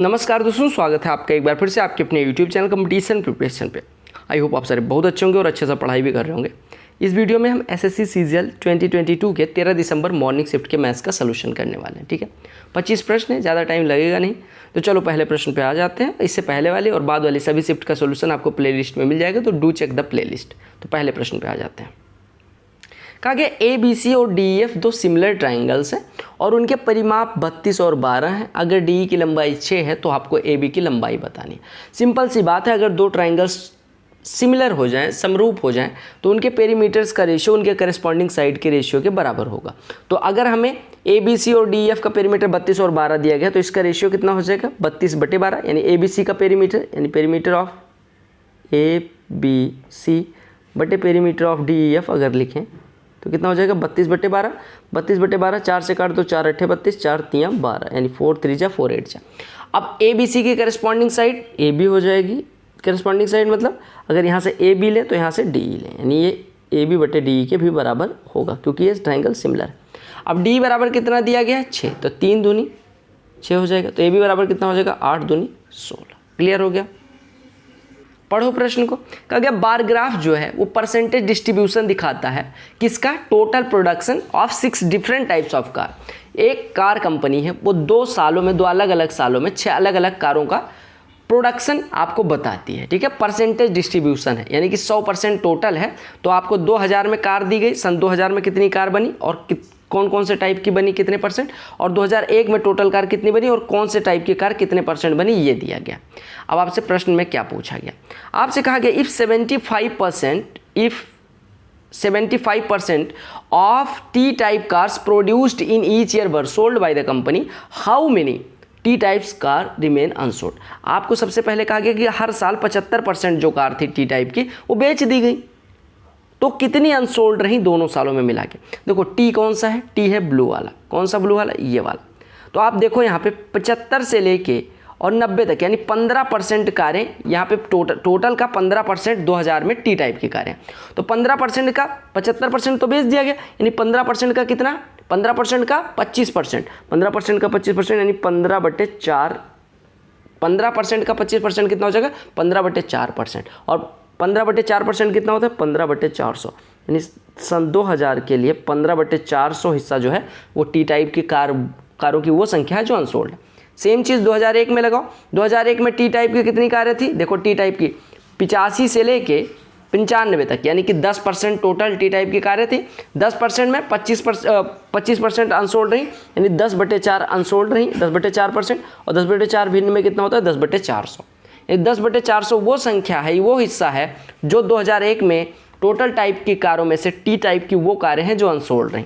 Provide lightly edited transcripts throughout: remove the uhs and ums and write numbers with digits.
नमस्कार दोस्तों, स्वागत है आपका एक बार फिर से आपके अपने YouTube चैनल कंपटीशन प्रिपरेशन पे। आई होप आप सारे बहुत अच्छे होंगे और अच्छे से पढ़ाई भी कर रहे होंगे। इस वीडियो में हम एसएससी सीजीएल 2022 के 13 दिसंबर मॉर्निंग शिफ्ट के मैथ्स का सलूशन करने वाले हैं। ठीक है, 25 प्रश्न है, ज़्यादा टाइम लगेगा नहीं। तो चलो पहले प्रश्न पे आ जाते हैं। इससे पहले वाले और बाद वाले सभी शिफ्ट का सोल्यूशन आपको प्ले लिस्ट में मिल जाएगा, तो do check the playlist. तो पहले प्रश्न पे आ जाते हैं। कहा गया ए बी सी और डी एफ दो सिमिलर ट्राइंगल्स हैं और उनके परिमाप 32 और 12 हैं। अगर डी की लंबाई 6 है तो आपको ए बी की लंबाई बतानी है। सिंपल सी बात है, अगर दो ट्राइंगल्स सिमिलर हो जाएं, समरूप हो जाएं, तो उनके पेरीमीटर्स का रेशियो उनके करस्पॉन्डिंग साइड के रेशियो के बराबर होगा। तो अगर हमें ए बी सी और डी एफ का पेरीमीटर 32 और 12 दिया गया तो इसका रेशियो कितना हो जाएगा? 32/12, यानी ए बी सी का पेरीमीटर यानी perimeter of A B C बटे पेरीमीटर ऑफ डी एफ अगर लिखें तो कितना हो जाएगा? 32/12। 32/12 4 से काट दो, 4 8 32, 4 3 12, यानी 4 3 जा 4 8 जा। अब ए बी सी की करस्पॉन्डिंग साइड ए बी हो जाएगी। करस्पॉन्डिंग साइड मतलब अगर यहाँ से ए बी लें तो यहाँ से डी ई लें, यानी ये ए बी बटे डी ई के भी बराबर होगा क्योंकि ये ट्राइंगल सिमिलर है। अब डी बराबर कितना दिया गया है? 6, तो 3 दूनी 6 हो जाएगा। तो ए बी बराबर कितना हो जाएगा? 8 दूनी 16। क्लियर हो गया? पढ़ो प्रश्न को। कहा गया बार ग्राफ जो है वो परसेंटेज डिस्ट्रीब्यूशन दिखाता है किसका? Total production of 6 different types of car. एक कार कंपनी है, वो 2 सालों में, 2 अलग अलग सालों में 6 अलग अलग कारों का प्रोडक्शन आपको बताती है। ठीक है, परसेंटेज डिस्ट्रीब्यूशन है, यानी कि 100% टोटल है। तो आपको 2000 में कार दी गई, सन 2000 में कितनी कार बनी और कौन कौन से टाइप की बनी, कितने परसेंट, और 2001 में टोटल कार कितनी बनी और कौन से टाइप की कार कितने परसेंट बनी, ये दिया गया। अब आपसे प्रश्न में क्या पूछा गया? आपसे कहा गया if 75% of T type cars produced in each year were sold by the company, how many T types car remain unsold. आपको सबसे पहले कहा गया कि हर साल 75% जो कार थी टी टाइप की वो बेच दी गई, तो कितनी अनसोल्ड रही दोनों सालों में मिला के? देखो टी कौन सा है? टी है ब्लू वाला। कौन सा ब्लू वाला? ये वाला। तो आप देखो यहाँ पे 75 से लेके और 90 तक, यानी 15% कारें यहाँ पे टोटल का 15% 2000 में टी टाइप की कारें। तो 15% का 75% तो बेच दिया गया, यानी 15% का कितना? 15% का 25%, 15% का 25%, यानी 15/4। 15% का 25% कितना हो जाएगा? 15/4%। और 15/4% कितना होता है? 15/400, यानी सन 2000 के लिए 15/400 हिस्सा जो है वो टी टाइप की कारों की वो संख्या है जो अनसोल्ड है। सेम चीज़ 2001 में लगाओ। 2001 में टी टाइप की कितनी कारें थी? देखो टी टाइप की 85 से लेके 95 तक, यानी कि 10% टोटल टी टाइप की कारें थी। 10% में 25% अनसोल्ड रही, यानी 10/4 अनसोल्ड रही, 10/4%। और 10/4 भिन्न में कितना होता है? 10/400। 10/400 वो संख्या है, वो हिस्सा है जो 2001 में टोटल टाइप की कारों में से टी टाइप की वो कारें हैं जो अनसोल्ड रहीं।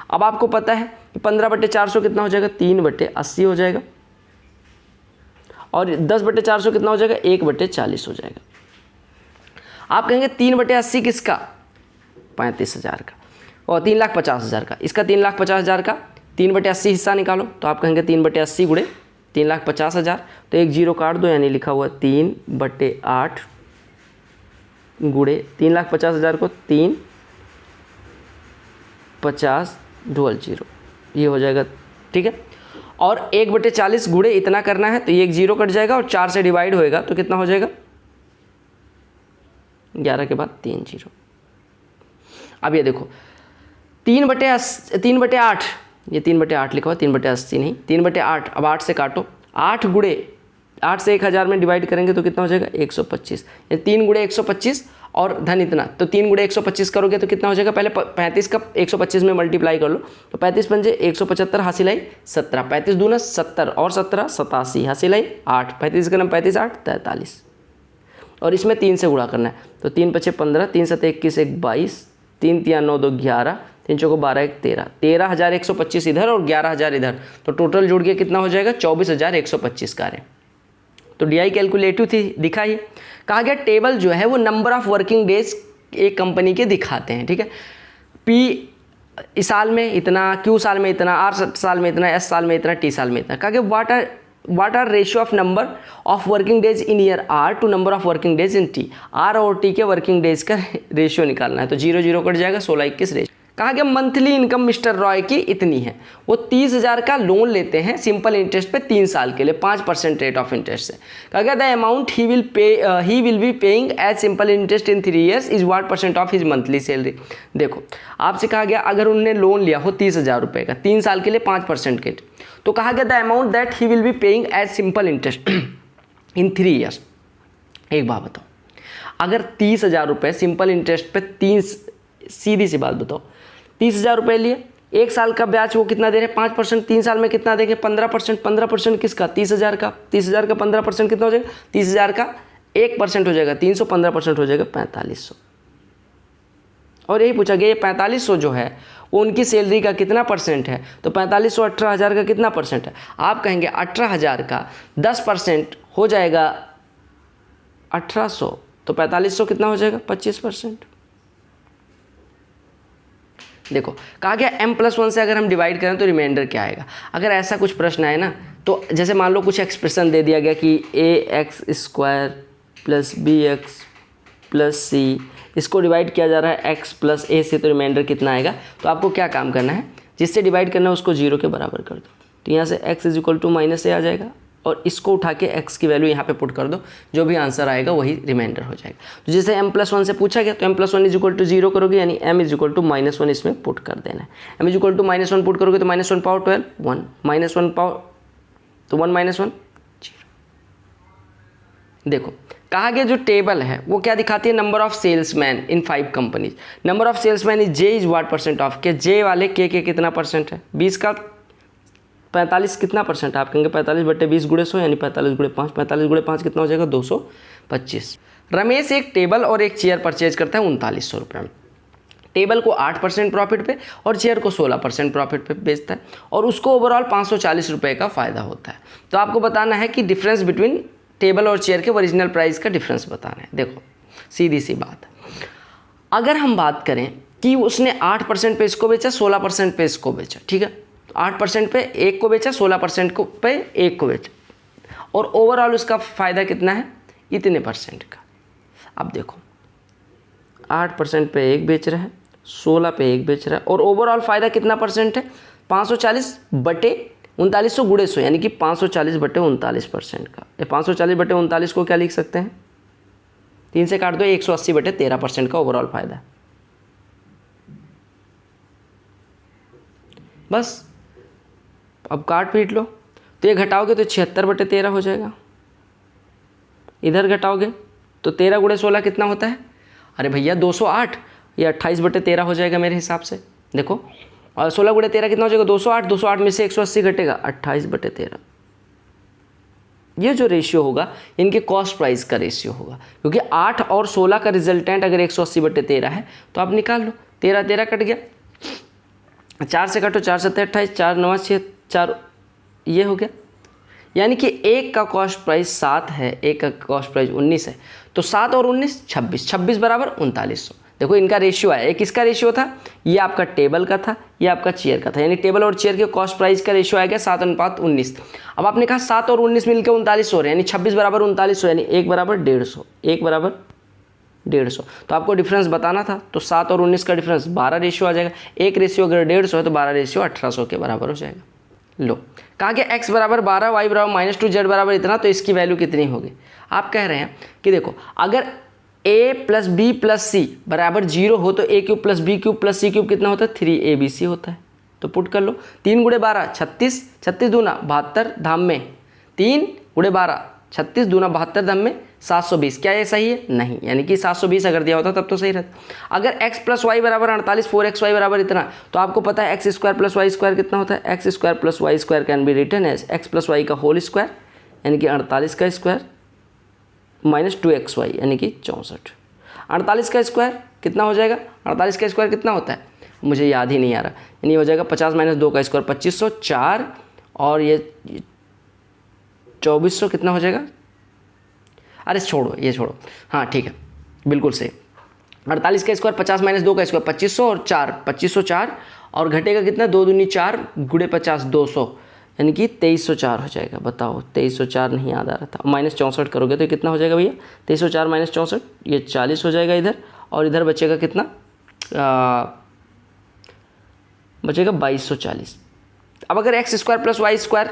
अब आपको पता है कि 15/400 कितना हो जाएगा? 3/80 हो जाएगा। और 10/400 कितना हो जाएगा? 1/40 हो जाएगा। आप कहेंगे 3/80 किसका? 35,000 का, और 3,50,000 का। इसका 3,50,000 का 3/80 हिस्सा निकालो, तो आप कहेंगे 3/80 गुणे 3,50,000। तो एक जीरो काट दो, यानी लिखा हुआ 3/8 गुणे 3,50,000 को 3,50,000, ये हो जाएगा। ठीक है, और 1/40 गुणे इतना करना है, तो ये एक जीरो कट जाएगा और 4 से डिवाइड होएगा तो कितना हो जाएगा? 11 के बाद 3 जीरो। अब ये देखो 3/8, ये 3/8 लिखा हुआ, 3/80 नहीं, 3/8। अब 8 से काटो, 8 गुणे 8 से 1000 में डिवाइड करेंगे तो कितना हो जाएगा? 125। ये 3 गुणे 125 और धन इतना, तो 3 गुणे 125 करोगे तो कितना हो जाएगा? पहले 35 का 125 में मल्टीप्लाई कर लो, तो 35 पंजे 175, हासिल आई 17, 35 दूना 70 और 17 87, हासिल आई 8, 35 का नाम 35 8 43। और इसमें 3 से गुणा करना है, तो 3 5 15, 3 7 21 1 22, 3 3 9 2 11, 3 4 12 1 13, 13,125 इधर और 11,000 इधर, तो टोटल जुड़ के कितना हो जाएगा? 24,125 कारें। तो DI कैलकुलेटिव थी, दिखा ही। कहा गया टेबल जो है वो नंबर ऑफ वर्किंग डेज एक कंपनी के दिखाते हैं। ठीक है, P इस साल में इतना, Q साल में इतना, R साल में इतना, S साल में इतना, T साल में इतना। कहा गया what are ratio of number of working days in year R to number of working days in T। R और T के वर्किंग डेज का रेशियो निकालना है, तो 0 0 कट जाएगा, 16 21 रेशियो। कहा गया मंथली इनकम मिस्टर रॉय की इतनी है। वो 30,000 का लोन लेते हैं सिंपल इंटरेस्ट पे 3 साल के लिए 5% रेट ऑफ इंटरेस्ट से। कहा गया the amount he will be paying as simple interest in 3 years is what % of his monthly salary. देखो आपसे कहा गया अगर उन्होंने लोन लिया हो 30,000 रुपये का 3 साल के लिए 5% के, तो कहा गया the amount that he will be paying as simple interest in 3 years. एक बात बताओ, अगर 30,000 रुपये सिंपल इंटरेस्ट पे 3, सीधी सी बात बताओ, 30,000 रुपये लिए, 1 साल का ब्याज वो कितना दे रहे हैं 5%, 3 साल में कितना देंगे 15%। 15% किसका 30,000 का, 30,000 का 15% कितना हो जाएगा, 30,000 का 1% हो जाएगा 300, 15% हो जाएगा 4500। और यही पूछा गया ये 4500 जो है वो उनकी सैलरी का कितना % है, तो 4500 18,000 का कितना % है। आप कहेंगे 18,000 का 10% हो जाएगा 1800, तो 4500 कितना हो जाएगा 25%। देखो कहा गया m+1 से अगर हम डिवाइड करें तो रिमाइंडर क्या आएगा। अगर ऐसा कुछ प्रश्न आए ना, तो जैसे मान लो कुछ एक्सप्रेशन दे दिया गया कि ax² + bx + c, इसको डिवाइड किया जा रहा है x + a से, तो रिमाइंडर कितना आएगा। तो आपको क्या काम करना है, जिससे डिवाइड करना है उसको 0 के बराबर कर दो। तो यहाँ से x = -a आ जाएगा और इसको उठा के x की वैल्यू यहाँ पे पुट कर दो, जो भी आंसर आएगा वही रिमाइंडर हो जाएगा। तो जैसे m+1 से पूछा गया तो m+1 = 0 करोगे, यानी m = -1 इसमें पुट कर देना है। m = -1 पुट करोगे तो -1 पावर 12 1, -1 पावर तो 1 - 1 0। देखो कहा गया जो टेबल है वो क्या दिखाती है, number of salesman in 5 companies. Number of salesman is J is what % of के, जे वाले के कितना % है, 20 का 45 कितना % है। आप कहेंगे 45/20 × 100 यानी 45 × 5, 45 × 5 कितना हो जाएगा 225। रमेश एक टेबल और एक चेयर परचेज करता है 3900 रुपये में। टेबल को 8% प्रॉफिट पे और चेयर को 16% प्रॉफिट पे बेचता है और उसको ओवरऑल 540 रुपये का फ़ायदा होता है। तो आपको बताना है कि डिफरेंस बिटवीन टेबल और चेयर के ओरिजिनल प्राइस का डिफरेंस बताना है। देखो सीधी सी बात, अगर हम बात करें कि उसने 8% पे इसको बेचा 16% पे इसको बेचा, ठीक है, 8% पे एक को बेचा 16% को पे एक को बेचा और ओवरऑल उसका फ़ायदा कितना है इतने % का। अब देखो 8% पे एक बेच रहा है, 16 पे एक बेच रहा है और ओवरऑल फ़ायदा कितना % है 540/3900 × 100 यानी कि 540/39% का। 540/39 को क्या लिख सकते हैं, 3 से काट दो 180/13% का ओवरऑल फ़ायदा। बस अब काट पीट लो, तो ये घटाओगे तो 76/13 हो जाएगा, इधर घटाओगे तो 13 × 16 कितना होता है, अरे भैया 208, ये 28/13 हो जाएगा मेरे हिसाब से। देखो और 16 × 13 कितना हो जाएगा 208, 208 में से 180 घटेगा 28/13। ये जो रेशियो होगा इनके कॉस्ट प्राइस का रेशियो होगा, क्योंकि 8 और 16 का रिजल्टेंट अगर 180/13 है तो आप निकाल लो, 13 कट गया, 4 से काटो 4 7 28, 4 9 6 4, ये हो गया। यानी कि एक का कॉस्ट प्राइस 7 है, एक का कॉस्ट प्राइस 19 है, तो 7 और 19 26, 26 = 3900। देखो इनका रेशियो है, एक इसका रेशियो था, ये आपका टेबल का था, ये आपका चेयर का था, यानी टेबल और चेयर के कॉस्ट प्राइस का रेशियो आएगा 7:19। अब आपने कहा 7 और 19 मिलकर 3900 हो रहे हैं, यानी 26 = 3900, यानी 1 = 150, 1 = 150। तो आपको डिफरेंस बताना था, तो 7 और 19 का डिफरेंस 12 रेशियो आ जाएगा। एक रेशियो अगर 150 है तो 12 रेशियो 1800 के बराबर हो जाएगा। लो कहा गया x = 12, y = -2, z = इतना, तो इसकी वैल्यू कितनी होगी। आप कह रहे हैं कि देखो अगर a + b + c = 0 हो तो a³ + b³ + c³ कितना होता है 3abc होता है। तो पुट कर लो, 3 × 12 36, 36 दूना 72 धाम में 3 × 12 36 दूना 72 धाम में 720। क्या ये सही है, नहीं, यानी कि 720 अगर दिया होता तब तो सही रहता। अगर x + y = 48, 4xy = इतना, तो आपको पता है x² + y² कितना होता है, x² + y² can be written as x + y का होल स्क्वायर यानी कि 48 का स्क्वायर -2xy यानी कि 64। 48 का स्क्वायर कितना हो जाएगा, 48 का स्क्वायर कितना होता है मुझे याद ही नहीं आ रहा, यानी हो जाएगा 50 - 2 का स्क्वायर 2500, 4 और ये 2400 कितना हो जाएगा, अरे छोड़ो ये छोड़ो, हाँ ठीक है बिल्कुल सही। 48 का स्क्वायर 50 - 2 का स्क्वायर 2500 और 4 2504 और घटेगा कितना 2 दूनी 4 × 50 200 यानी कि 2304 हो जाएगा। बताओ 2304 नहीं याद आ रहा था, -64 करोगे तो कितना हो जाएगा भैया 2304 - 64 ये 40 हो जाएगा इधर, और इधर बचेगा कितना बचेगा 2240। अब अगर x square plus y square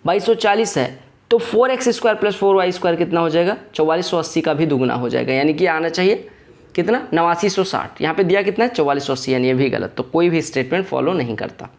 2240 है तो 4x² प्लस 4y² कितना हो जाएगा, 4480 का भी दुगुना हो जाएगा, यानी कि आना चाहिए कितना 8960। यहाँ पे दिया कितना है 4480, यानी ये भी गलत, तो कोई भी स्टेटमेंट फॉलो नहीं करता।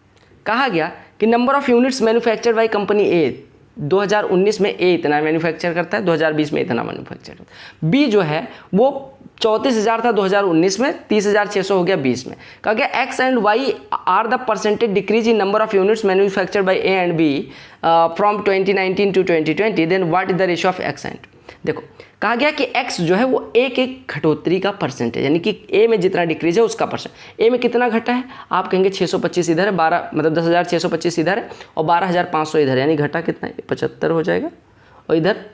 कहा गया कि number of units manufactured by company A, 2019 में ए इतना मैन्युफैक्चर करता है, 2020 में इतना मैन्युफैक्चर करता है। बी जो है वो 34,000 था 2019 में, 30,600 हो गया 20 में। कहा गया x and y are the percentage decrease in number of units manufactured by A and B from 2019 to 2020, then what is the ratio of x and. देखो कहा गया कि x जो है वो ए के घटोतरी का परसेंटेज, यानी कि ए में जितना डिक्रीज है उसका परसेंट। ए में कितना घटा है, आप कहेंगे 625 इधर है, 12 मतलब 10,625 इधर है और 12,500 इधर, यानी घटा कितना है 75 हो जाएगा, और इधर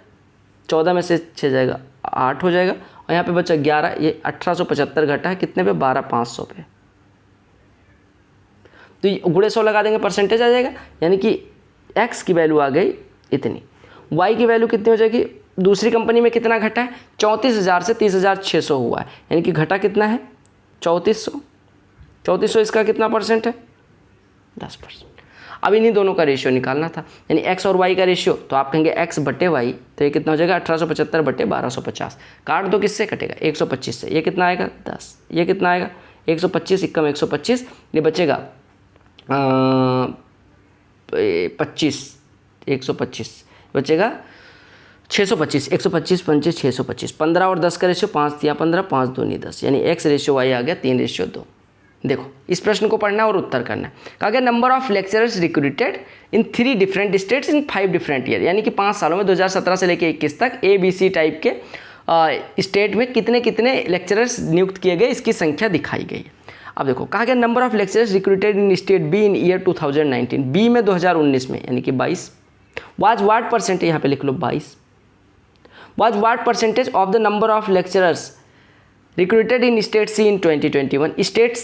14 में से 6 जाएगा 8 हो जाएगा, और यहाँ पे बचा 11, ये 1875 घटा है कितने पे 12,500 पे। तो ये गुणे 100 लगा देंगे परसेंटेज आ जाएगा, यानी कि x की वैल्यू आ गई इतनी। y की वैल्यू कितनी हो जाएगी, दूसरी कंपनी में कितना घटा है 34,000 से 30,600 हुआ है, यानी कि घटा कितना है 3400। 3400 इसका कितना परसेंट है 10%। अब इन्हीं दोनों का रेशियो निकालना था, यानी x और y का रेशियो, तो आप कहेंगे x बटे y, तो ये कितना हो जाएगा 1875 बटे 1250। काट दो किससे कटेगा 125 से, ये कितना आएगा 10, ये कितना आएगा 125, इक्कम 125, ये बचेगा 25, 125 बचेगा 625, 125 25 625, 15 और 10 का रेशियो 5 या 15, 5 दूनी 10, यानी x रेशियो y आ गया 3:2। देखो इस प्रश्न को पढ़ना है और उत्तर करना है। कहा गया number of lecturers recruited in 3 different states in 5 different year, यानी कि 5 सालों में 2017 से लेकर 21 तक ABC टाइप के स्टेट में कितने कितने लेक्चरर्स नियुक्त किए गए, इसकी संख्या दिखाई गई है। अब देखो कहा गया number of lecturers recruited in state B in year 2019, B में 2019 में, यानी कि 22। वाज व्हाट परसेंटेज, यहाँ पे लिख लो 22। Was what percentage of the number of lecturers recruited in state C in 2021, state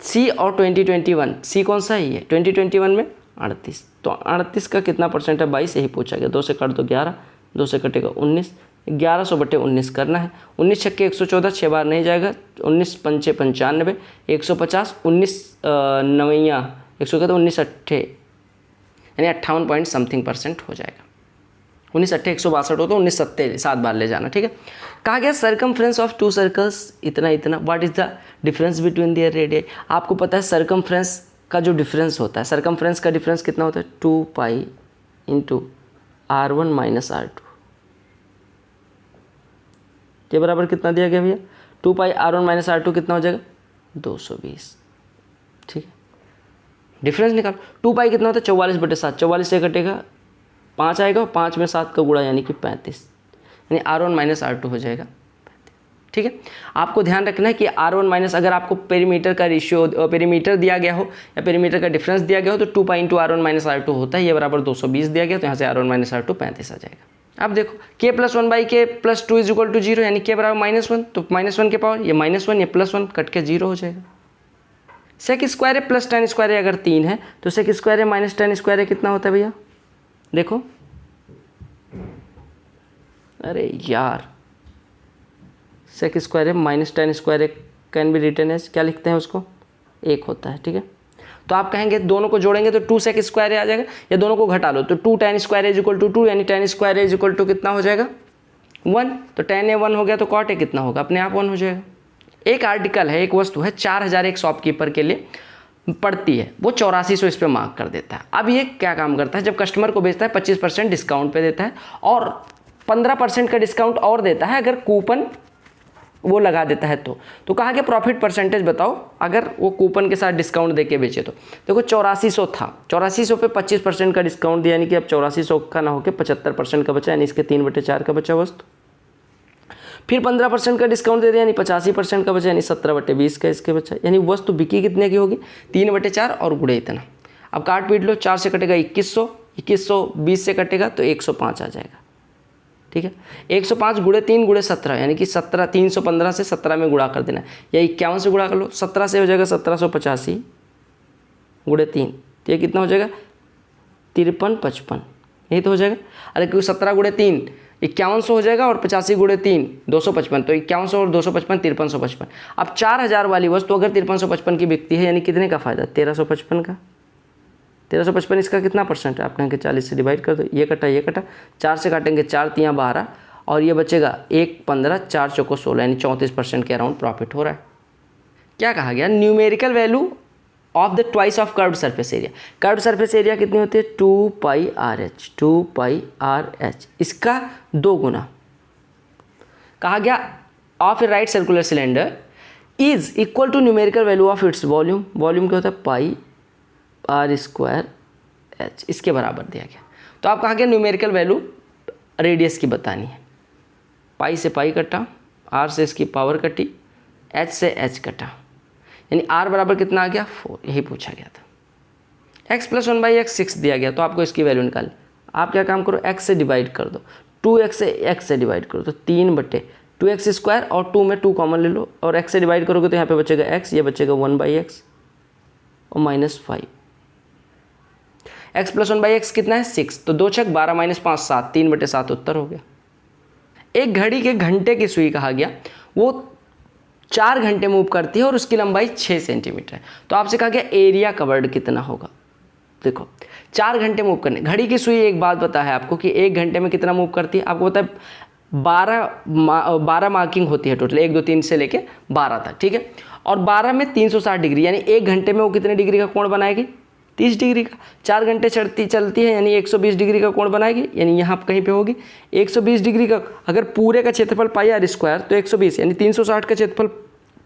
C और 2021, सी कौन सा ही है 2021 में 38, तो 38 का कितना परसेंट है 22, यही पूछा गया। 2 से काट दो 11, 2 से कटेगा 19, 1100 बटे 19 करना है, 19 छक्के 114, 6 बार नहीं जाएगा, 19 पंचे 95, 150, 19 नवैया 100 का, तो 19 अट्ठे यानी 58 पॉइंट समथिंग परसेंट हो जाएगा। 19 अट्ठे 162 हो तो 19 सत्ते 7 बार ले जाना, ठीक है। कहा गया सर्कमफ्रेंस ऑफ 2 सर्कल्स इतना इतना, what is the difference between their radius. आपको पता है सर्कमफ्रेंस का जो डिफरेंस होता है, सर्कमफ्रेंस का डिफरेंस कितना होता है 2 pi into R1 minus R2, ये बराबर कितना दिया गया भैया 2 पाई R1 माइनस R2 कितना हो जाएगा 220, ठीक है। डिफरेंस निकालो, 2 पाई कितना होता है 44 बटे 7, 44 से कटेगा 5 आएगा, 5 में 7 का गुणा यानी कि 35, यानी R1 माइनस R2 हो जाएगा, ठीक है। आपको ध्यान रखना है कि R1 माइनस, अगर आपको पेरीमीटर का रेशियो पेरीमीटर दिया गया हो या पेरीमीटर का डिफरेंस दिया गया हो तो 2 pi into R1 minus R2 होता है, ये बराबर 220 दिया गया, तो यहाँ से R1 माइनस R2 35 आ जाएगा। अब देखो k प्लस 1 बाई के प्लस 2 इज इक्वल टू 0, यानी k बराबर -1, तो -1 के पावर ये -1, ये +1 कट के 0 हो जाएगा। सेक स्क्वायर है प्लस टेन स्क्वायर है, अगर 3 है तो सेक स्क्वायर है माइनस टेन स्क्वायर है कितना होता है भैया, देखो अरे यार सेक स्क्वायर है माइनस टेन स्क्वायर है कैन बी रिटन एज, क्या लिखते हैं उसको 1 होता है, ठीक है। तो आप कहेंगे दोनों को जोड़ेंगे तो 2 सेक स्क्वायर आ जाएगा, या दोनों को घटा लो तो 2 tan square is equal to 2, यानी tan square is equal to कितना हो जाएगा 1, तो tan ए 1 हो गया तो cot ए कितना होगा अपने आप 1 हो जाएगा। एक आर्टिकल है, एक वस्तु है 4000 एक शॉपकीपर के लिए पड़ती है, वो 8400 इस पर मार्क कर देता है। अब ये क्या काम करता है, जब कस्टमर को बेचता है 25% डिस्काउंट पे देता है और 15% का डिस्काउंट और देता है अगर कूपन वो लगा देता है तो कहा कि प्रॉफिट परसेंटेज बताओ अगर वो कूपन के साथ डिस्काउंट देके बेचे तो। देखो 8400 था, 8400 पे 25% का डिस्काउंट दिया, यानी कि अब 8400 का ना होकर 75% का बचा, यानी इसके 3/4 का बचा वस्तु। फिर 15% का डिस्काउंट दे दिया, यानी 85% का बचा, यानी 17/20 का इसके बचा, यानी वस्तु बिकी कितने की होगी 3/4 और गुणे इतना। अब काट पीट लो, 4 से कटेगा 2100, 2120 से कटेगा तो 105 आ जाएगा, ठीक है। 105 गुणे 3 गुणे 17, यानी कि 17 315 से 17 में गुणा कर देना, या 51 से गुणा कर लो, 17 से हो जाएगा 1785 गुणे 3, तो ये कितना हो जाएगा 5355, यही तो हो जाएगा। अरे क्योंकि 17 गुणे 3 5100 हो जाएगा और 85 गुणे 3 255, तो 5100 और 255 5355। अब 4000 वाली वस्तु अगर 5355 की बिकती है यानी कितने का फ़ायदा, 1355 का। 1355 इसका कितना परसेंट है, आप कहेंगे 40 से डिवाइड कर दो, ये कटा 4 से काटेंगे 4 तियाँ 12 और ये बचेगा 1 15 4 चौको 16 यानी 34% के अराउंड प्रॉफिट हो रहा है। क्या कहा गया, numerical value of the twice of curved surface area. Curved surface area कितनी होती है, 2πRh, इसका 2 गुना। कहा गया of a right circular cylinder is equal to numerical value of its volume. Volume क्या होता है, πr²h, इसके बराबर दिया गया। तो आप कहा गया न्यूमेरिकल वैल्यू रेडियस की बतानी है। पाई से पाई कटा, r से इसकी पावर कटी, h से h कटा, यानी r बराबर कितना आ गया 4, यही पूछा गया था। x + 1/x 6 दिया गया, तो आपको इसकी वैल्यू निकाल। आप क्या काम करो, x से डिवाइड कर दो, 2x से x से डिवाइड करो तो 3/2x² और 2 में 2 कॉमन ले लो और x से डिवाइड करोगे तो यहाँ पे बचेगा x, ये बचेगा 1/x और -5। x + 1/x कितना है 6, तो 2 छक 12 - 5 7, 3/7 उत्तर हो गया। एक घड़ी के घंटे की सुई कहा गया वो 4 घंटे मूव करती है और उसकी लंबाई 6 सेंटीमीटर है। तो आपसे कहा गया एरिया कवर्ड कितना होगा। देखो 4 घंटे मूव करने, घड़ी की सुई एक बात पता है आपको कि 1 घंटे में कितना मूव करती है, आपको पता है 12 मार्किंग होती है टोटल, 1 2 3 से लेके 12 तक, ठीक है। और 12 में 360 डिग्री, यानी 1 घंटे में वो कितने डिग्री का कोण बनाएगी, 30 डिग्री का। 4 घंटे चलती है यानी 120 डिग्री का कोण बनाएगी, यानी यहाँ कहीं पे होगी 120 डिग्री का। अगर पूरे का क्षेत्रफल πr² तो 120, यानी 360 का क्षेत्रफल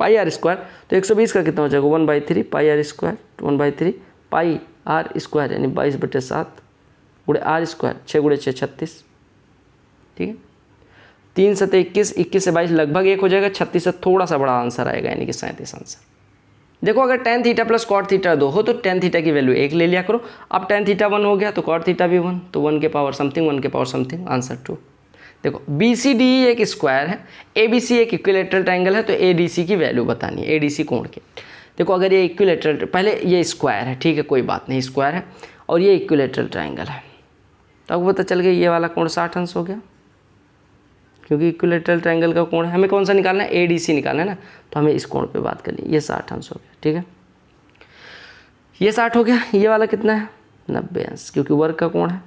πr², तो 120 का कितना हो जाएगा 1/3 πr², 1/3 πr², यानी 22/7 गुणे r², 6 × 6 36, ठीक है। 3 × 7 21, 21 से 22 लगभग 1 हो जाएगा, 36 से थोड़ा सा बड़ा आंसर आएगा यानी कि 37 आंसर। देखो अगर tan थीटा + cot थीटा 2 हो तो tan थीटा की वैल्यू 1 ले लिया करो। अब tan थीटा 1 हो गया तो cot थीटा भी 1, तो 1 के पावर समथिंग आंसर 2। देखो BCDE एक स्क्वायर है, ABC एक इक्विलेटरल ट्रायंगल है, तो ADC की वैल्यू बतानी है, ADC कोण की। देखो अगर ये इक्विलेटरल, पहले ये स्क्वायर है, ठीक है कोई बात नहीं, स्क्वायर है और ये इक्विलेटरल ट्रायंगल है, तो आपको पता चल गया ये वाला कोण 60 अंश हो गया, क्योंकि इक्विलेटरल ट्रायंगल का कोण हमें कौन सा निकालना है, ADC निकालना है ना, तो हमें इस कोण पे बात करनी। ये 60 अंश हो गया, ठीक है, ये 60 हो गया। ये वाला कितना है 90 अंश, क्योंकि वर्ग का कोण है।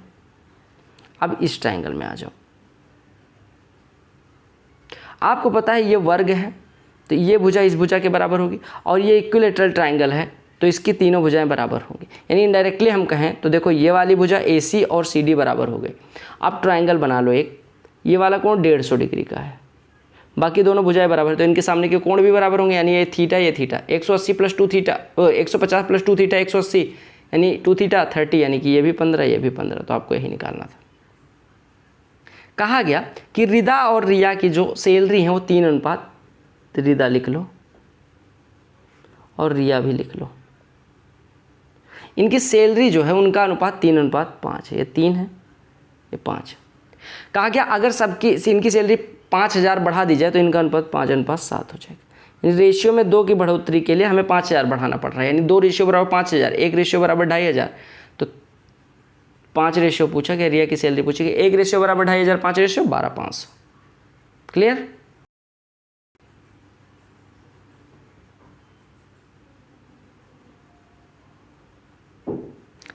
अब इस ट्रायंगल में आ जाओ, आपको पता है ये वर्ग है तो ये भुजा इस भुजा के बराबर होगी, और ये इक्विलेटरल ट्रायंगल है तो इसकी तीनों भुजाएं बराबर होंगी। यानी इनडायरेक्टली हम कहें तो देखो ये वाली भुजा AC और CD बराबर हो गई। अब ट्रायंगल बना लो एक, ये वाला कोण 150 डिग्री का है, बाकी दोनों भुजाएं बराबर है तो इनके सामने के कोण भी बराबर होंगे, यानी ये थीटा 180 + 2 थीटा 150 + 2 थीटा 180, यानी 2 थीटा 30, यानी कि ये भी 15 ये भी 15, तो आपको यही निकालना था। कहा गया कि रिदा और रिया की जो सैलरी है वो 3 अनुपात, तो रिदा लिख लो और रिया भी लिख लो। इनकी सैलरी जो है उनका अनुपात 3:5 है, ये 3 है ये 5 है। कहा गया अगर सबकी इनकी सैलरी 5000 बढ़ा दी जाए तो इनका अनुपात 5:7 हो जाएगा। यानी रेशियो में 2 की बढ़ोतरी के लिए हमें 5000 बढ़ाना पड़ रहा है, यानी 2 रेशियो बराबर 5000, 1 रेशियो बराबर 2500, तो 5 रेशियो पूछा गया, रिया की सैलरी पूछी गई, 1 रेशियो बराबर 2500, 5 रेशियो 12500। क्लियर।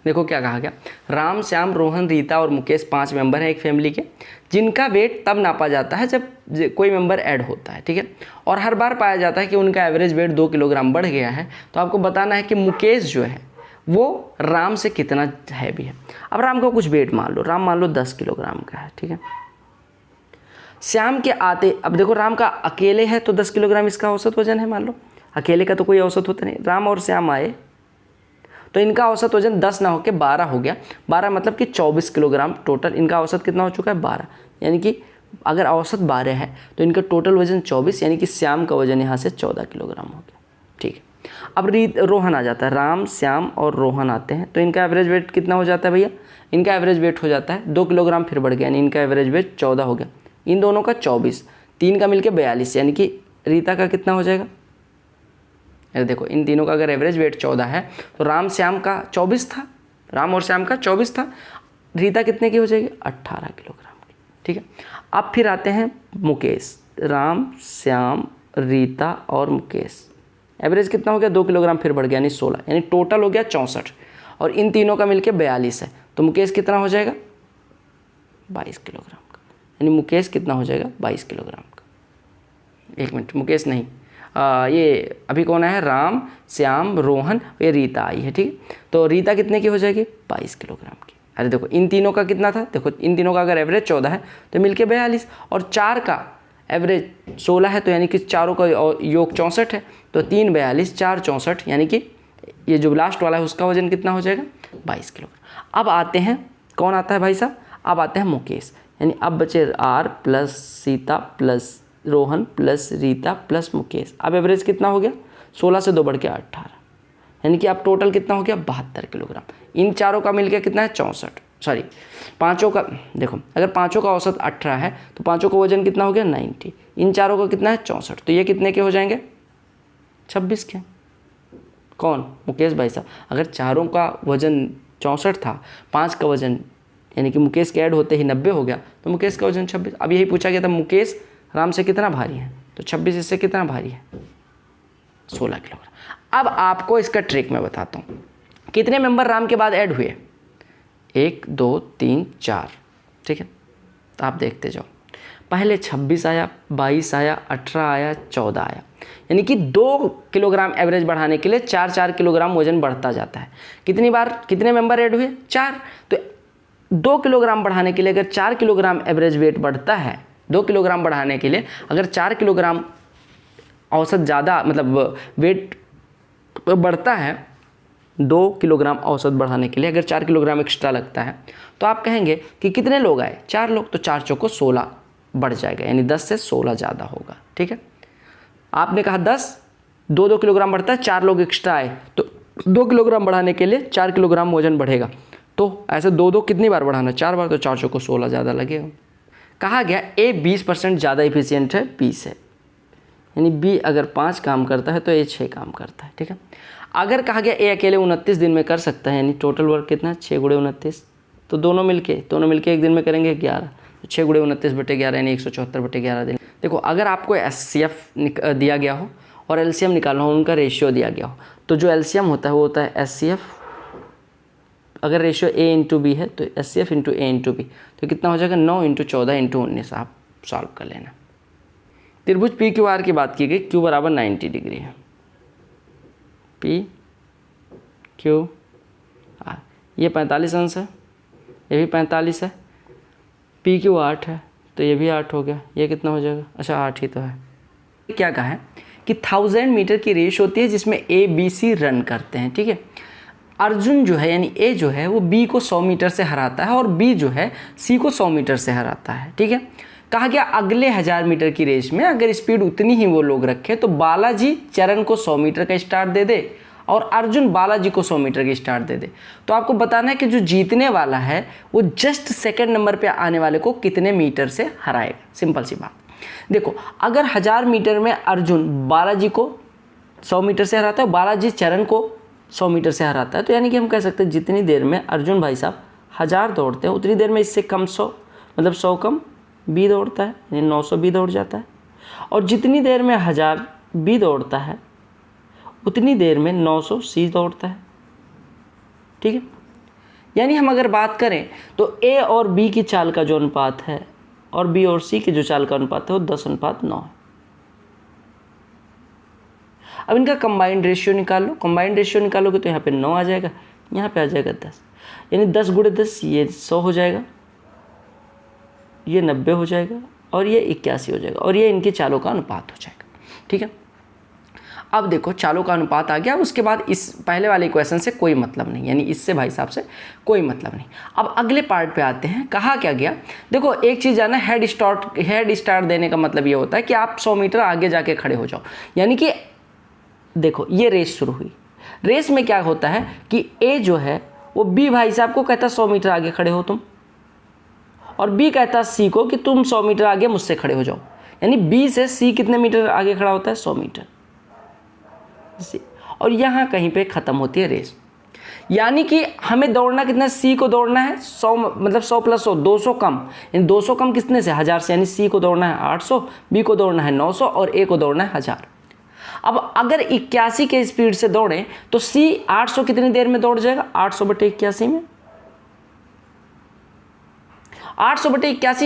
देखो क्या कहा गया, राम श्याम रोहन रीता और मुकेश 5 मेंबर हैं एक फैमिली के, जिनका वेट तब नापा जाता है जब कोई मेंबर ऐड होता है, ठीक है, और हर बार पाया जाता है कि उनका एवरेज वेट 2 किलोग्राम बढ़ गया है। तो आपको बताना है कि मुकेश जो है वो राम से कितना हैवी है। अब राम का कुछ वेट मान लो, राम मान लो 10 किलोग्राम का है, ठीक है। श्याम के आते, अब देखो राम का अकेले है तो 10 किलोग्राम इसका औसत वजन है, मान लो अकेले का तो कोई औसत होता नहीं। राम और श्याम आए तो इनका औसत वजन 10 ना होकर 12 हो गया, 12 मतलब कि 24 किलोग्राम टोटल। इनका औसत कितना हो चुका है 12, यानी कि अगर औसत 12 है तो इनका टोटल वजन 24, यानी कि श्याम का वजन यहाँ से 14 किलोग्राम हो गया, ठीक है। अब रोहन आ जाता है, राम श्याम और रोहन आते हैं तो इनका एवरेज वेट कितना हो जाता है भैया, इनका एवरेज वेट हो जाता है 2 किलोग्राम फिर बढ़ गया, यानी इनका एवरेज वेट 14 हो गया। इन दोनों का 24, 3 का मिलके 42, यानी कि रीता का कितना हो जाएगा। अरे देखो इन तीनों का अगर एवरेज वेट 14 है तो राम श्याम का 24 था, राम और श्याम का 24 था, रीता कितने की हो जाएगी 18 किलोग्राम की, ठीक है। अब फिर आते हैं मुकेश, राम, श्याम, रीता और मुकेश। एवरेज कितना हो गया, 2 किलोग्राम फिर बढ़ गया यानी 16, यानी टोटल हो गया 64 और इन तीनों का मिलके 42 है। तो मुकेश कितना हो जाएगा, 22 किलोग्राम का, यानी मुकेश कितना हो जाएगा, 22 किलोग्राम का। एक मिनट, मुकेश नहीं, ये अभी कौन है, राम, श्याम, रोहन, ये रीता आई है, ठीक है। तो रीता कितने की हो जाएगी, 22 किलोग्राम की। अरे देखो इन तीनों का कितना था, देखो इन तीनों का अगर एवरेज 14 है तो मिलके 42 और 4 का एवरेज 16 है, तो यानी कि चारों का योग 64 है। तो 3 42 4 64, यानी कि ये जो लास्ट वाला है उसका वजन कितना हो जाएगा, 22 किलोग्राम। अब आते हैं, कौन आता है भाई साहब, अब आते हैं मुकेश, यानी अब बचे R plus Sita plus Rohan plus Rita plus Mukesh. अब एवरेज कितना हो गया, 16 से 2 बढ़ के 18, यानी कि अब टोटल कितना हो गया, 72 किलोग्राम। इन चारों का मिलकर कितना है, 64, सॉरी पाँचों का, देखो अगर पाँचों का औसत 18 है तो पाँचों का वजन कितना हो गया, 90। इन चारों का कितना है, 64, तो ये कितने के हो जाएंगे, 26 के। कौन, मुकेश भाई साहब। अगर चारों का वजन 64 था, 5 का वजन यानी कि मुकेश के ऐड होते ही 90 हो गया, तो मुकेश का वजन 26। अब यही पूछा गया था मुकेश राम से कितना भारी है, तो 26 इससे कितना भारी है, 16 किलोग्राम। अब आपको इसका ट्रिक मैं बताता हूँ, कितने मेंबर राम के बाद ऐड हुए, 1 2 3 4, ठीक है। तो आप देखते जाओ, पहले 26 आया, 22 आया, 18 आया, 14 आया, यानी कि 2 किलोग्राम एवरेज बढ़ाने के लिए 4 किलोग्राम वजन बढ़ता जाता है। कितनी बार, कितने मेंबर ऐड हुए, 4। तो 2 किलोग्राम बढ़ाने के लिए अगर 4 किलोग्राम एवरेज वेट बढ़ता है, 2 किलोग्राम बढ़ाने के लिए अगर 4 किलोग्राम औसत ज़्यादा मतलब वेट बढ़ता है, 2 किलोग्राम औसत बढ़ाने के लिए अगर 4 किलोग्राम एक्स्ट्रा लगता है, तो आप कहेंगे कि कितने लोग आए, 4 लोग, तो 4 चौको 16 बढ़ जाएगा, यानी 10 से 16 ज़्यादा होगा, ठीक है। आपने कहा 10, 2 किलोग्राम बढ़ता है, 4 लोग एक्स्ट्रा आए, तो 2 किलोग्राम बढ़ाने के लिए 4 किलोग्राम वजन बढ़ेगा। तो ऐसे 2 कितनी बार बढ़ाना, 4 बार, तो 4 चौको 16 ज़्यादा लगेगा। कहा गया ए 20% ज़्यादा इफिशियंट है बी से, यानी बी अगर 5 काम करता है तो ए 6 काम करता है, ठीक है। अगर कहा गया ए अकेले 29 दिन में कर सकता है, यानी टोटल वर्क कितना, 6 × 29, तो दोनों मिलके एक दिन में करेंगे 11, तो 6 × 29/11 यानी 174/11 दिन। देखो अगर आपको SCF दिया गया हो और LCM निकालना हो, उनका रेशियो दिया गया हो, तो जो LCM होता है वो होता है SCF, अगर रेशियो A × B है तो SCF × A × B, तो कितना हो जाएगा, 9 × 14 × 19। आप सॉल्व कर लेना। त्रिभुज PQR की बात की गई, Q बराबर 90 डिग्री है, PQR, ये 45 अंश है, ये भी 45 है, PQ 8 है, तो ये भी 8 हो गया, ये कितना हो जाएगा, अच्छा 8 ही तो है। क्या कहा है कि 1000 मीटर की रेस होती है जिसमें A B C रन करते हैं, ठीक है। अर्जुन जो है यानी A जो है वो B को 100 मीटर से हराता है और B जो है C को 100 मीटर से हराता है, ठीक है। कहा गया अगले 1000 मीटर की रेस में अगर स्पीड उतनी ही वो लोग रखें तो बालाजी चरण को 100 मीटर का स्टार्ट दे दे और अर्जुन बालाजी को 100 मीटर की स्टार्ट दे दे। तो आपको बताना है कि जो जीतने वाला है वो जस्ट सेकंड नंबर पे आने वाले को कितने मीटर से हराएगा। सिंपल सी बात। देखो अगर 1000 मीटर में अर्जुन बालाजी को 100 मीटर से हराता है, बालाजी चरण को 100 मीटर से हराता है, तो यानी कि हम कह सकते हैं जितनी देर में अर्जुन भाई साहब 1000 दौड़ते हैं उतनी देर में इससे कम 100 मतलब 100 कम B दौड़ता है, यानी 900 B दौड़ जाता है। और जितनी देर में 1000 B दौड़ता है उतनी देर में 900 C दौड़ता है, ठीक है। यानी हम अगर बात करें तो A और B की चाल का जो अनुपात है और B और C की जो चाल का अनुपात है वो 10:9 है। अब इनका कंबाइंड रेशियो निकाल लो। कंबाइंड रेशियो निकालोगे तो यहाँ पे 9 आ जाएगा, यहाँ पे आ जाएगा 10, यानी 10 × 10 ये 100 हो जाएगा, ये 90 हो जाएगा और ये 81 हो जाएगा और ये इनकी चालों का अनुपात हो जाएगा, ठीक है। अब देखो चालों का अनुपात आ गया। उसके बाद इस पहले वाले इक्वेशन से कोई मतलब नहीं, यानी इससे भाई साहब से कोई मतलब नहीं। अब अगले पार्ट पे आते हैं। कहा क्या गया, देखो एक चीज़ जाना, हेड स्टार्ट देने का मतलब ये होता है कि आप 100 मीटर आगे जाके खड़े हो जाओ। यानी कि देखो ये रेस शुरू हुई, रेस में क्या होता है कि A जो है वो B भाई साहब को कहता 100 मीटर आगे खड़े हो तुम, और B कहता C को कि तुम 100 मीटर आगे मुझसे खड़े हो जाओ। यानी B से C कितने मीटर आगे खड़ा होता है, 100 मीटर। और यहाँ कहीं पे ख़त्म होती है रेस। यानी कि हमें दौड़ना कितना, सी को दौड़ना है 100, मतलब 100 + 100 200 कम, यानी 200 कम कितने से, 1000 से, यानी सी को दौड़ना है 800, बी को दौड़ना है 900 और ए को दौड़ना है 1000। अब अगर 81 के स्पीड से दौड़ें तो सी 800 कितनी देर में दौड़ जाएगा, 800/81 में, 800/81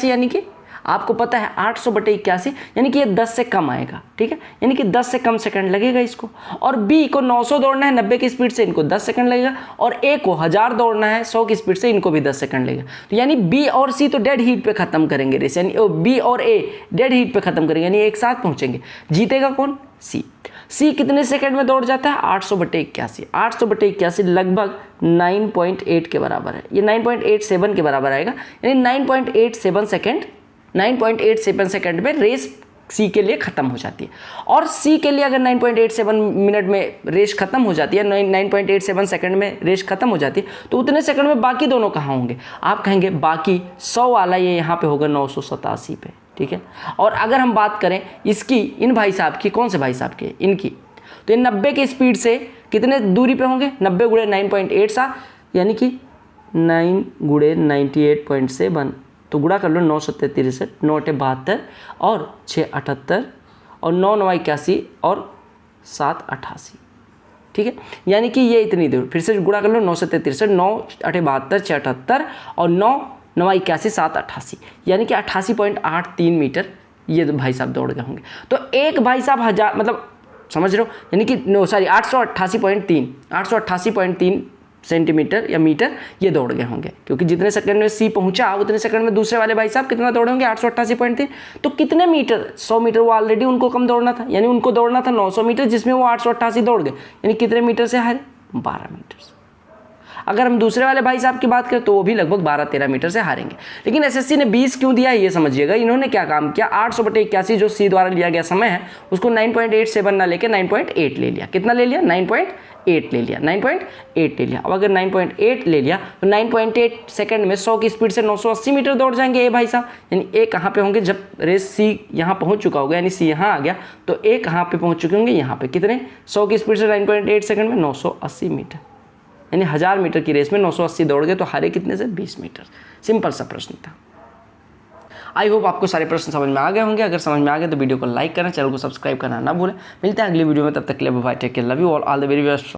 यानी कि आपको पता है 800/81 यानी कि ये 10 से कम आएगा, ठीक है, यानी कि 10 से कम सेकंड लगेगा इसको। और बी को 900 दौड़ना है 90 की स्पीड से, इनको 10 सेकंड लगेगा, और ए को 1000 दौड़ना है 100 की स्पीड से, इनको भी 10 सेकंड लगेगा। तो यानी बी और सी तो डेड हीट पे खत्म करेंगे रेस, यानी बी और ए डेड हीट पे खत्म करेंगे, यानी एक साथ पहुंचेंगे। जीतेगा कौन, सी। सी कितने सेकंड में दौड़ जाता है, 800/81, 800/81 लगभग 9.8 के बराबर है, ये 9.87 के बराबर आएगा, यानी 9.87 सेकंड में रेस सी के लिए खत्म हो जाती है। और सी के लिए अगर 9.87 मिनट में रेस खत्म हो जाती है, 9.87 सेकंड में रेस खत्म हो जाती है, तो उतने सेकंड में बाकी दोनों कहाँ होंगे, आप कहेंगे बाकी 100 वाला ये यहाँ पे होगा 987 पे, ठीक है। और अगर हम बात करें इसकी, इन भाई साहब की, कौन से भाई साहब की, इनकी, तो ये 90 के स्पीड से कितने दूरी पे होंगे, 90 × 9.87 यानी कि 9 × 98.7, तो गुणा कर लो, 9 × 7 = 63, 9 × 8 = 72 और 6 = 78 और 9 × 9 = 81 और 7 = 88, ठीक है। यानी कि ये इतनी दूर, फिर से गुणा कर लो, 9 × 7 = 63, 9 × 8 = 72, 6 × 78 और 9 × 9 = 81, 7 = 88, यानी कि 88.83 मीटर ये तो भाई साहब दौड़ गए होंगे। तो एक भाई साहब 1000, मतलब समझ रहे हो, यानी कि 888.3 सेंटीमीटर या मीटर ये दौड़ गए होंगे, क्योंकि जितने सेकंड में सी पहुंचा उतने सेकंड में दूसरे वाले भाई साहब कितना दौड़े होंगे, 888.3। तो कितने मीटर, 100 मीटर वो ऑलरेडी उनको कम दौड़ना था, यानी उनको दौड़ना था 900 मीटर, जिसमें वो 888 दौड़ गए, यानी कितने मीटर से हारे, 12 मीटर से। अगर हम दूसरे वाले भाई साहब की बात करें तो वो भी लगभग 12-13 मीटर से हारेंगे। लेकिन एसएससी ने 20 क्यों दिया है ये समझिएगा, इन्होंने क्या काम किया, 800/81 जो सी द्वारा लिया गया समय है उसको 9.87 ना लेके 9.8 ले लिया। कितना ले लिया, 9.8 ले लिया, 9.8 ले लिया। अब अगर 9.8 ले लिया तो 9.8 सेकंड में 100 की स्पीड से 980 मीटर दौड़ जाएंगे ए भाई साहब। यानी ए कहाँ पे होंगे, जब रेस सी यहाँ पहुँच चुका होगा, यानी सी यहाँ आ गया तो ए कहाँ पे पहुँच चुके होंगे, यहाँ पे। कितने, 100 की स्पीड से 9.8 सेकंड में 980 मीटर, यानी 1000 मीटर की रेस में 980 दौड़ गए तो हारे कितने से, 20 मीटर। सिंपल सा प्रश्न था। आई होप आपको सारे प्रश्न समझ में आ गए होंगे। अगर समझ में आ गए तो वीडियो को लाइक करना, चैनल को सब्सक्राइब करना ना भूलें। मिलते हैं अगली वीडियो में, तब तक के लिए bye, take care, love you all the very best.